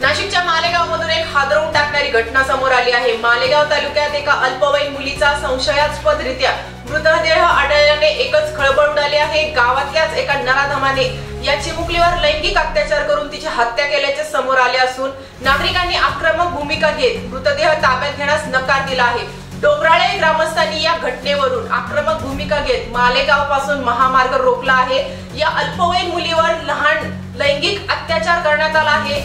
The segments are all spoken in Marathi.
नाशिकच्या मालेगावमधून एक हादरवून टाकणारी घटना समोर आली आहे। मालेगाव तालुक्यात एका अल्पवयीन मुलीचा संशयास्पदरित्या मृतदेह आढळल्याने एकच खळबळ उडाली आहे। गावातल्याच एका नराधमाने या चिमुकलीवर लैंगिक अत्याचार करून तिची हत्या केल्याचे समोर आले असून नागरिकांनी आक्रमक भूमिका घेत मृतदेह ताब्यात घेण्यास नकार दिला आहे। डोंगराळे ग्रामस्थांनी या घटनेवरून आक्रमक भूमिका घेत मालेगाव पासून महामार्ग रोखला आहे। या अल्पवयीन मुलीवर लहान लैंगिक अत्याचार करण्यात आला आहे।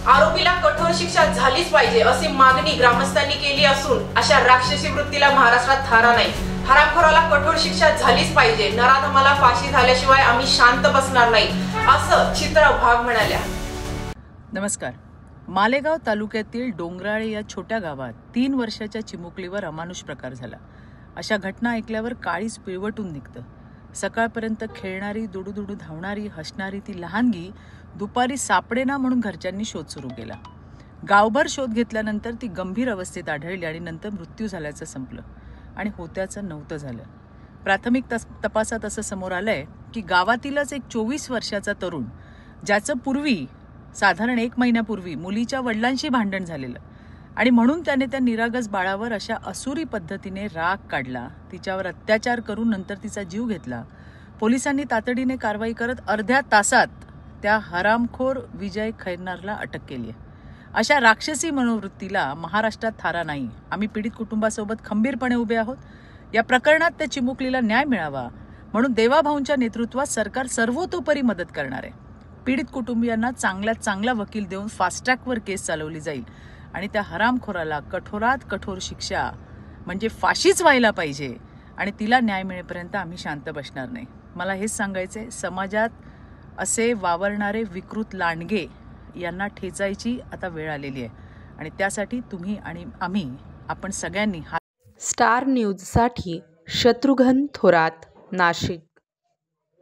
आरोपीला कठोर शिक्षा झालीच पाहिजे अशी मागणी ग्रामस्थांनी केली असून अशा राक्षसी वृत्तीला महाराष्ट्रात थारा नाही। हरामखोराला कठोर शिक्षा झालीच पाहिजे। नराधमाला फाशी झाल्याशिवाय आम्ही शांत बसणार नाही असं चित्रा वाघ म्हणाल्या। नमस्कार। मालेगाव तालुक्यातील डोंगराळे या छोट्या गावात 3 वर्षाच्या चिमुकलीवर अमानुष प्रकार झाला। अशा घटना ऐकल्यावर काळीच पिळवटून निघतं। सकाळपर्यंत खेळणारी, दुडूदुडू धावणारी, हसणारी ती लहानगी दुपारी सापडेना म्हणून घरच्यांनी शोध सुरू केला। गावभर शोध घेतल्यानंतर ती गंभीर अवस्थेत आढळली आणि नंतर मृत्यू झाल्याचं संपलं आणि होत्याचं नव्हतं झालं। प्राथमिक तपासात असं समोर आलंय की गावातीलच एक 24 वर्षाचा तरुण, ज्याचं पूर्वी साधारण 1 महिन्यापूर्वी मुलीच्या वडिलांशी भांडण झालेलं आणि म्हणून त्याने त्या निरागस बाळावर अशा असुरी पद्धतीने राग काढला, तिच्यावर अत्याचार करून नंतर तिचा जीव घेतला। पोलिसांनी तातडीने कारवाई करत अर्ध्या तासात त्या हरामखोर विजय खैरनारला अटक केली आहे। अशा राक्षसी मनोवृत्तीला महाराष्ट्रात थारा नाही। आम्ही पीडित कुटुंबासोबत खंबीरपणे उभे आहोत। या प्रकरणात त्या चिमुकलीला न्याय मिळावा म्हणून देवाभाऊंच्या नेतृत्वात सरकार सर्वतोपरी मदत करणार आहे। पीडित कुटुंबियांना चांगल्यात चांगला वकील देऊन फास्ट ट्रॅकवर केस चालवली जाईल आणि त्या हरामखोराला कठोरात कठोर शिक्षा म्हणजे फाशीच व्हायला पाहिजे आणि तिला न्याय मिळेपर्यंत आम्ही शांत बसणार नाही। मला हेच सांगायचंय, समाजात असे वावरणारे विकृत लांडगे यांना ठेचायची आता वेळ आलेली आहे आणि त्यासाठी तुम्ही आणि आपण सगळ्यांनी स्टार न्यूजसाठी शत्रुघ्न थोरात, नाशिक।